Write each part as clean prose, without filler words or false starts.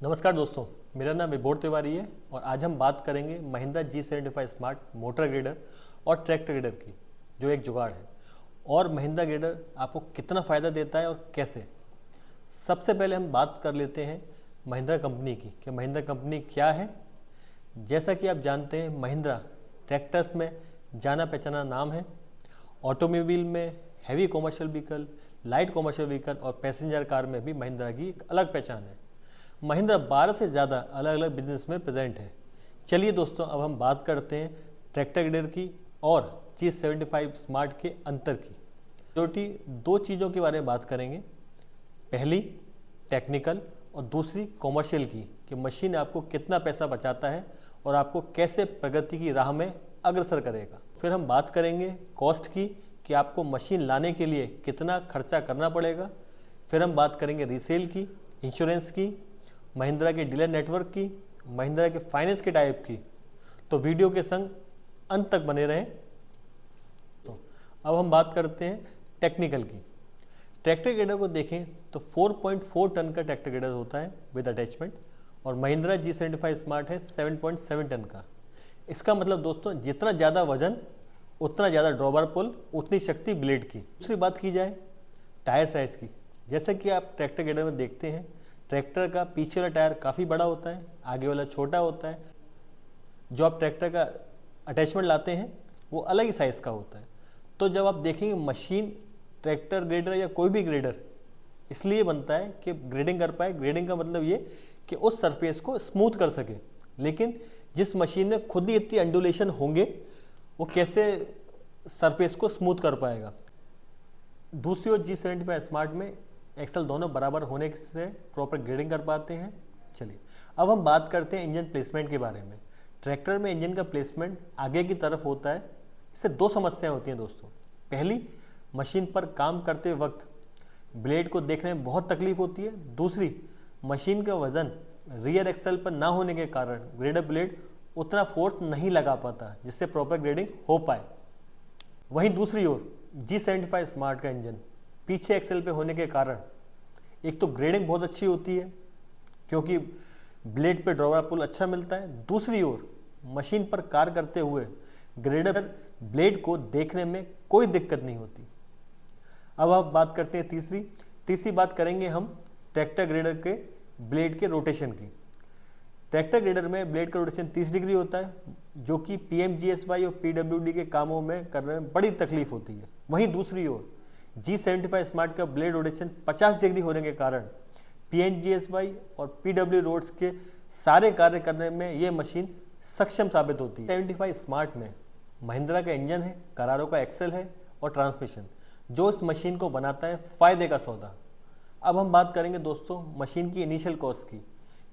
नमस्कार दोस्तों, मेरा नाम विभोर तिवारी है और आज हम बात करेंगे Mahindra G75 smart motor grader और ट्रैक्टर ग्रेडर की, जो एक जुगाड़ है। और महिंद्रा ग्रेडर आपको कितना फ़ायदा देता है और कैसे। सबसे पहले हम बात कर लेते हैं महिंद्रा कंपनी की कि महिंद्रा कंपनी क्या है। जैसा कि आप जानते हैं, महिंद्रा ट्रैक्टर्स में जाना पहचाना नाम है। ऑटोमोबाइल में heavy commercial vehicle, light commercial vehicle और पैसेंजर कार में भी महिंद्रा की एक अलग पहचान है। महिंद्रा 12 से ज़्यादा अलग अलग बिजनेस में प्रेजेंट है। चलिए दोस्तों, अब हम बात करते हैं ट्रैक्टर ग्रेडर की और G75 स्मार्ट के अंतर की। छोटी दो चीज़ों के बारे में बात करेंगे। पहली टेक्निकल और दूसरी कॉमर्शियल की, कि मशीन आपको कितना पैसा बचाता है और आपको कैसे प्रगति की राह में अग्रसर करेगा। फिर हम बात करेंगे कॉस्ट की, कि आपको मशीन लाने के लिए कितना खर्चा करना पड़ेगा। फिर हम बात करेंगे रीसेल की, इंश्योरेंस की, महिंद्रा के डीलर नेटवर्क की, महिंद्रा के फाइनेंस के टाइप की। तो वीडियो के संग अंत तक बने रहें। तो अब हम बात करते हैं टेक्निकल की। ट्रैक्टर ग्रेडर को देखें तो 4.4 टन का ट्रैक्टर ग्रेडर होता है विद अटैचमेंट, और महिंद्रा G75 स्मार्ट है 7.7 टन का। इसका मतलब दोस्तों, जितना ज़्यादा वजन उतना ज़्यादा ड्रॉबर पुल, उतनी शक्ति ब्लेड की। दूसरी बात की जाए टायर साइज़ की, जैसे कि आप ट्रैक्टर ग्रेडर में देखते हैं, ट्रैक्टर का पीछे वाला टायर काफ़ी बड़ा होता है, आगे वाला छोटा होता है। जो आप ट्रैक्टर का अटैचमेंट लाते हैं वो अलग ही साइज़ का होता है। तो जब आप देखेंगे मशीन, ट्रैक्टर ग्रेडर या कोई भी ग्रेडर इसलिए बनता है कि ग्रेडिंग कर पाए। ग्रेडिंग का मतलब ये कि उस सरफेस को स्मूथ कर सके। लेकिन जिस मशीन में खुद ही इतनी अंडुलेशन होंगे, वो कैसे सरफेस को स्मूथ कर पाएगा। दूसरी ओर G75 स्मार्ट में एक्सल दोनों बराबर होने से प्रॉपर ग्रेडिंग कर पाते हैं। चलिए अब हम बात करते हैं इंजन प्लेसमेंट के बारे में। ट्रैक्टर में इंजन का प्लेसमेंट आगे की तरफ होता है। इससे दो समस्याएं होती हैं दोस्तों। पहली, मशीन पर काम करते वक्त ब्लेड को देखने में बहुत तकलीफ होती है। दूसरी, मशीन का वजन रियर एक्सल पर ना होने के कारण ग्रेडर ब्लेड उतना फोर्स नहीं लगा पाता जिससे प्रॉपर ग्रेडिंग हो पाए। वहीं दूसरी ओर G75 स्मार्ट का इंजन पीछे एक्सेल पे होने के कारण एक तो ग्रेडिंग बहुत अच्छी होती है, क्योंकि ब्लेड पे ड्रॉवर पुल अच्छा मिलता है। दूसरी ओर मशीन पर कार्य करते हुए ग्रेडर ब्लेड को देखने में कोई दिक्कत नहीं होती। अब आप बात करते हैं तीसरी बात करेंगे हम ट्रैक्टर ग्रेडर के ब्लेड के रोटेशन की। ट्रैक्टर ग्रेडर में ब्लेड का रोटेशन 30 डिग्री होता है, जो कि PMGSY और PWD के कामों में करने में बड़ी तकलीफ होती है। वहीं दूसरी ओर G75 स्मार्ट का ब्लेड रोटेशन 50 डिग्री होने के कारण PMGSY और PW रोड्स के सारे कार्य करने में ये मशीन सक्षम साबित होती है। 75 स्मार्ट में महिंद्रा का इंजन है, करारो का एक्सेल है और ट्रांसमिशन, जो इस मशीन को बनाता है फायदे का सौदा। अब हम बात करेंगे दोस्तों मशीन की इनिशियल कॉस्ट की,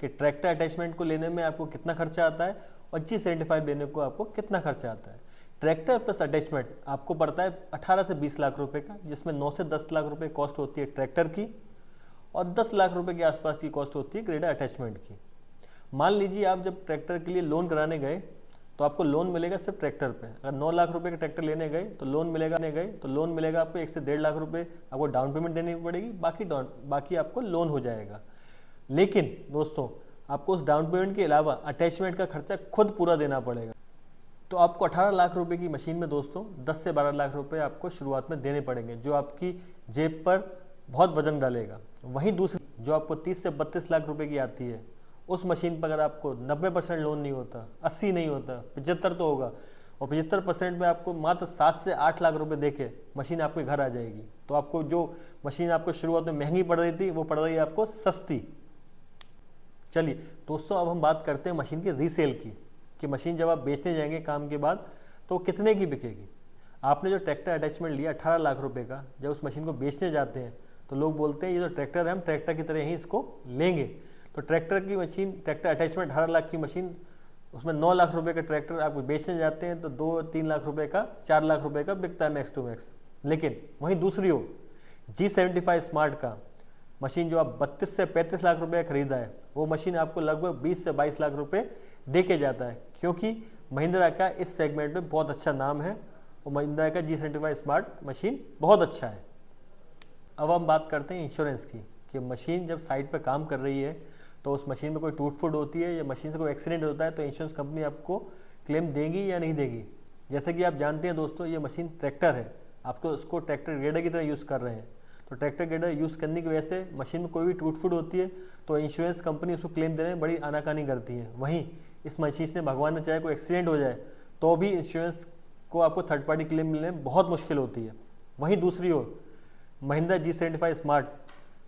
कि ट्रैक्टर अटैचमेंट को लेने में आपको कितना खर्चा आता है और G75 लेने को आपको कितना खर्चा आता है। ट्रैक्टर प्लस अटैचमेंट आपको पड़ता है 18 से 20 लाख रुपए का, जिसमें 9 से 10 लाख रुपए कॉस्ट होती है ट्रैक्टर की और 10 लाख रुपए के आसपास की कॉस्ट होती है ग्रेडर अटैचमेंट की। मान लीजिए आप जब ट्रैक्टर के लिए लोन कराने गए तो आपको लोन मिलेगा सिर्फ ट्रैक्टर पे। अगर 9 लाख रुपए का ट्रैक्टर लेने गए तो लोन मिलेगा आपको 1 से 1.5 लाख रुपए आपको डाउन पेमेंट देनी पड़ेगी, बाकी आपको लोन हो जाएगा। लेकिन दोस्तों, आपको उस डाउन पेमेंट के अलावा अटैचमेंट का खर्चा खुद पूरा देना पड़ेगा। तो आपको 18 लाख रुपए की मशीन में दोस्तों 10 से 12 लाख रुपए आपको शुरुआत में देने पड़ेंगे, जो आपकी जेब पर बहुत वजन डालेगा। वहीं दूसरी जो आपको 30 से 32 लाख रुपए की आती है, उस मशीन पर अगर आपको 90% लोन नहीं होता, 80 नहीं होता, 75 तो होगा, और 75% में आपको मात्र 7 से 8 लाख रुपए देके मशीन आपके घर आ जाएगी। तो आपको जो मशीन आपको शुरुआत में महंगी पड़ रही थी, वो पड़ रही है आपको सस्ती। चलिए दोस्तों, अब हम बात करते हैं मशीन की रीसेल की, कि मशीन जब आप बेचने जाएंगे काम के बाद तो कितने की बिकेगी। आपने जो ट्रैक्टर अटैचमेंट लिया 18 लाख रुपए का, जब उस मशीन को बेचने जाते हैं तो लोग बोलते हैं ये जो ट्रैक्टर है, हम ट्रैक्टर की तरह ही इसको लेंगे। तो ट्रैक्टर की मशीन, ट्रैक्टर अटैचमेंट 18 लाख की मशीन, उसमें 9 लाख रुपए का ट्रैक्टर आप बेचने जाते हैं तो 2-3 लाख रुपए का, 4 लाख रुपए का बिकता है मैक्स टू मैक्स। लेकिन वहीं दूसरी ओर G75 स्मार्ट का मशीन जो आप 32 से 35 लाख रुपए खरीदा है, वो मशीन आपको लगभग 20 से 22 लाख रुपए दे के जाता है, क्योंकि महिंद्रा का इस सेगमेंट में बहुत अच्छा नाम है और महिंद्रा का G75 स्मार्ट मशीन बहुत अच्छा है। अब हम बात करते हैं इंश्योरेंस की, कि मशीन जब साइट पर काम कर रही है तो तो उस मशीन में कोई टूट फूट होती है या मशीन से कोई एक्सीडेंट होता है तो इंश्योरेंस कंपनी आपको क्लेम देगी या नहीं देगी। जैसे कि आप जानते हैं दोस्तों, ये मशीन ट्रैक्टर है, आपको उसको ट्रैक्टर ग्रेडर की तरह यूज़ कर रहे हैं, तो ट्रैक्टर ग्रेडर यूज़ करने की वजह से मशीन में कोई भी टूट फूट होती है तो इंश्योरेंस कंपनी उसको क्लेम देने में बड़ी आनाकानी करती है। वहीं इस मशीन से भगवान ने चाहे कोई एक्सीडेंट हो जाए तो भी इंश्योरेंस को आपको थर्ड पार्टी क्लेम मिलने में बहुत मुश्किल होती है। वहीं दूसरी ओर महिंद्रा G75 स्मार्ट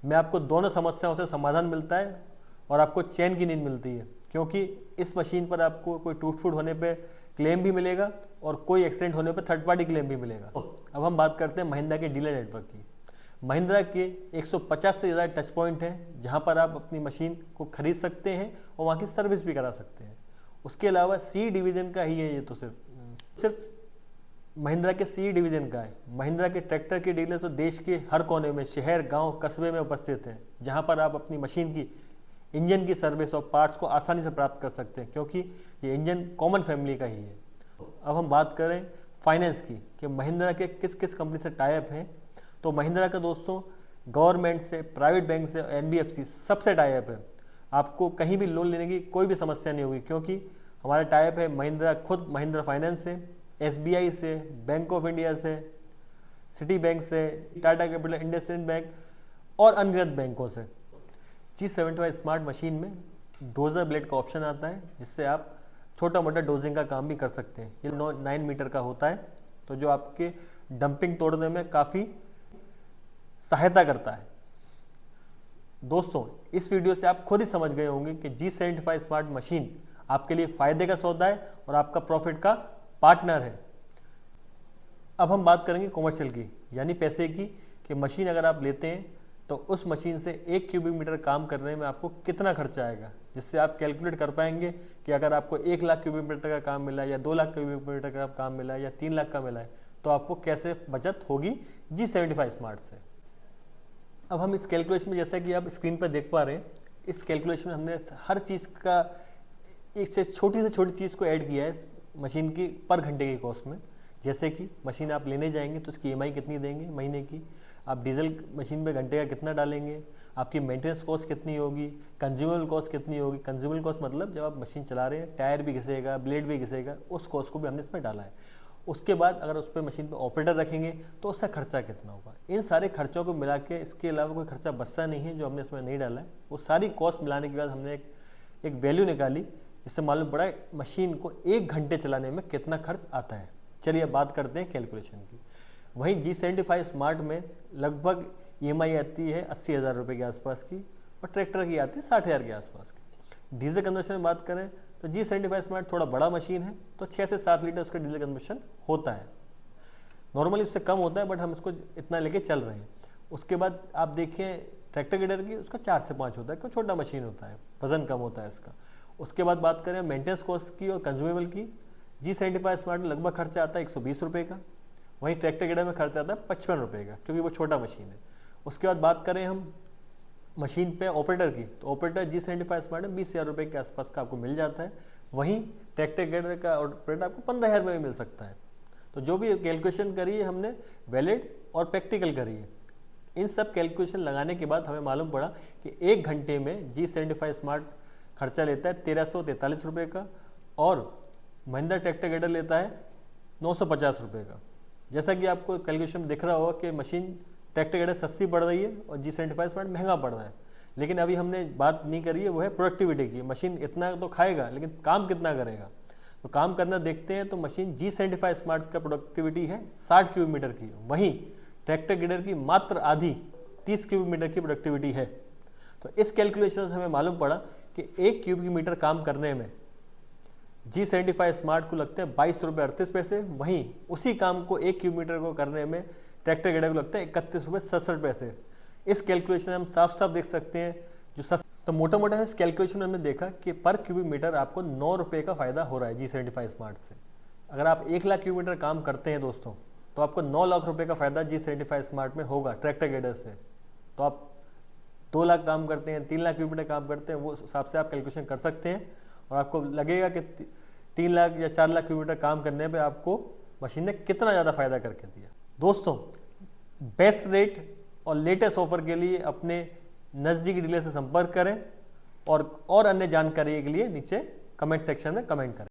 में आपको दोनों समस्याओं से समाधान मिलता है और आपको चैन की नींद मिलती है, क्योंकि इस मशीन पर आपको कोई टूट फूट होने पे क्लेम भी मिलेगा और कोई एक्सीडेंट होने पे थर्ड पार्टी क्लेम भी मिलेगा। अब हम बात करते हैं महिंद्रा के डीलर नेटवर्क की। महिंद्रा के 150 से ज़्यादा टच पॉइंट हैं जहां पर आप अपनी मशीन को खरीद सकते हैं और वहां की सर्विस भी करा सकते हैं। उसके अलावा सी डिवीज़न का ही है ये, तो सिर्फ महिंद्रा के सी डिवीज़न का है। महिंद्रा के ट्रैक्टर के डीलर तो देश के हर कोने में, शहर, गांव, कस्बे में उपस्थित हैं, जहां पर आप अपनी मशीन की इंजन की सर्विस और पार्ट्स को आसानी से प्राप्त कर सकते हैं, क्योंकि ये इंजन कॉमन फैमिली का ही है। अब हम बात करें फाइनेंस की कि महिंद्रा के किस किस कंपनी से टाई अप हैं, तो महिंद्रा का दोस्तों गवर्नमेंट से, प्राइवेट बैंक से, NBFC सबसे टाई अप है। आपको कहीं भी लोन लेने की कोई भी समस्या नहीं होगी, क्योंकि हमारा टाई अप है महिंद्रा, खुद महिंद्रा फाइनेंस से, SBI से, बैंक ऑफ इंडिया से, सिटी बैंक से, टाटा कैपिटल, इंडसइंड बैंक और अनगिनत बैंकों से। G75 स्मार्ट मशीन में डोजर ब्लेड का ऑप्शन आता है, जिससे आप छोटा मोटा डोजिंग का काम भी कर सकते हैं। ये 9 मीटर का होता है, तो जो आपके डंपिंग तोड़ने में काफ़ी सहायता करता है। दोस्तों, इस वीडियो से आप खुद ही समझ गए होंगे कि G75 स्मार्ट मशीन आपके लिए फ़ायदे का सौदा है और आपका प्रॉफिट का पार्टनर है। अब हम बात करेंगे कॉमर्शियल की, यानी पैसे की, कि मशीन अगर आप लेते हैं तो उस मशीन से 1 क्यूबिक मीटर काम करने में आपको कितना खर्चा आएगा, जिससे आप कैलकुलेट कर पाएंगे कि अगर आपको 1 लाख क्यूबिक मीटर का काम मिला है या 2 लाख क्यूबिक मीटर का काम मिला है या 3 लाख का मिला है, तो आपको कैसे बचत होगी G75 स्मार्ट से। अब हम इस कैलकुलेशन में, जैसा कि आप स्क्रीन पर देख पा रहे हैं, इस कैलकुलेशन में हमने हर चीज़ का एक से छोटी चीज़ को ऐड किया है मशीन की पर घंटे की कॉस्ट में। जैसे कि मशीन आप लेने जाएंगे तो उसकी EMI कितनी देंगे महीने की, आप डीजल मशीन में घंटे का कितना डालेंगे, आपकी मेंटेनेंस कॉस्ट कितनी होगी, कंज्यूमेबल कॉस्ट कितनी होगी। कंज्यूमेबल कॉस्ट मतलब जब आप मशीन चला रहे हैं, टायर भी घिसेगा, ब्लेड भी घिसेगा, उस कॉस्ट को भी हमने इसमें डाला है। उसके बाद अगर उस पर मशीन पर ऑपरेटर रखेंगे तो उसका खर्चा कितना होगा। इन सारे खर्चों को मिला के, इसके अलावा कोई खर्चा बचता नहीं है जो हमने इसमें नहीं डाला है। वो सारी कॉस्ट मिलाने के बाद हमने एक वैल्यू निकाली, इससे मालूम पड़ा मशीन को 1 घंटे चलाने में कितना खर्च आता है। चलिए अब बात करते हैं कैलकुलेशन की। वहीं G75 स्मार्ट में लगभग EMI आती है 80,000 रुपये के आसपास की और ट्रैक्टर की आती है 60,000 के आसपास की। डीजल कंजम्पशन में बात करें तो G75 स्मार्ट थोड़ा बड़ा मशीन है, तो 6 से 7 लीटर उसका डीजल कंजम्पशन होता है। नॉर्मली उससे कम होता है, बट हम इसको इतना लेके चल रहे हैं। उसके बाद आप देखें ट्रैक्टर ग्रेडर की, उसका 4 से 5 होता है, क्योंकि छोटा मशीन होता है, वजन कम होता है इसका। उसके बाद बात करें मेंटेनेंस कॉस्ट की और कंज्यूमेबल की, G75 स्मार्ट में लगभग खर्चा आता है 120 रुपये का। वहीं ट्रैक्टर ग्रेडर में खर्चा आता है 55 रुपये का, क्योंकि वो छोटा मशीन है। उसके बाद बात करें हम मशीन पे ऑपरेटर की, तो ऑपरेटर G75 स्मार्ट में 20,000 रुपये के आसपास का आपको मिल जाता है। वहीं ट्रैक्टर ग्रेडर का ऑपरेटर आपको 15,000 रुपये में मिल सकता है। तो जो भी कैलकुलेशन करी है हमने, वैलिड और प्रैक्टिकल करी है। इन सब कैलकुलेशन लगाने के बाद हमें मालूम पड़ा कि 1 घंटे में G75 स्मार्ट खर्चा लेता है 1343 रुपये का और महिंद्रा ट्रैक्टर ग्रेडर लेता है 950 रुपये का। जैसा कि आपको कैलकुलेशन में दिख रहा होगा कि मशीन ट्रैक्टर ग्रेडर सस्ती पड़ रही है और G75 स्मार्ट महंगा पड़ रहा है। लेकिन अभी हमने बात नहीं करी है, वो है प्रोडक्टिविटी की। मशीन इतना तो खाएगा, लेकिन काम कितना करेगा, तो काम करना देखते हैं। तो मशीन G75 स्मार्ट का प्रोडक्टिविटी है 60 क्यूबिक मीटर की, वहीं ट्रैक्टर ग्रेडर की मात्र आधी 30 क्यूबिक मीटर की प्रोडक्टिविटी है। तो इस कैलकुलेशन से हमें मालूम पड़ा कि 1 क्यूबिक मीटर काम करने में G75 स्मार्ट को लगते हैं 22 रुपये 38 पैसे। वहीं उसी काम को 1 क्यूबिक मीटर को करने में ट्रैक्टर ग्रेडर को लगता है 31 रुपये 67 पैसे। इस कैलकुलेशन में हम साफ साफ देख सकते हैं जो तो मोटा मोटा इस कैलकुलेशन में हमने देखा कि पर क्यूबिक मीटर आपको 9 रुपये का फायदा हो रहा है G75 स्मार्ट से। अगर आप 1 लाख क्यूबिक मीटर काम करते हैं दोस्तों, तो आपको 9 लाख रुपये का फायदा G75 स्मार्ट में होगा ट्रैक्टर ग्रेडर से। तो आप 2 लाख काम करते हैं, 3 लाख क्यूबिक मीटर काम करते हैं, वो हिसाब से आप कैलकुलेशन कर सकते हैं और आपको लगेगा कि 3 लाख या 4 लाख क्यूबिक मीटर काम करने पे आपको मशीन ने कितना ज़्यादा फायदा करके दिया। दोस्तों, बेस्ट रेट और लेटेस्ट ऑफर के लिए अपने नज़दीकी डीलर से संपर्क करें और अन्य जानकारी के लिए नीचे कमेंट सेक्शन में कमेंट करें।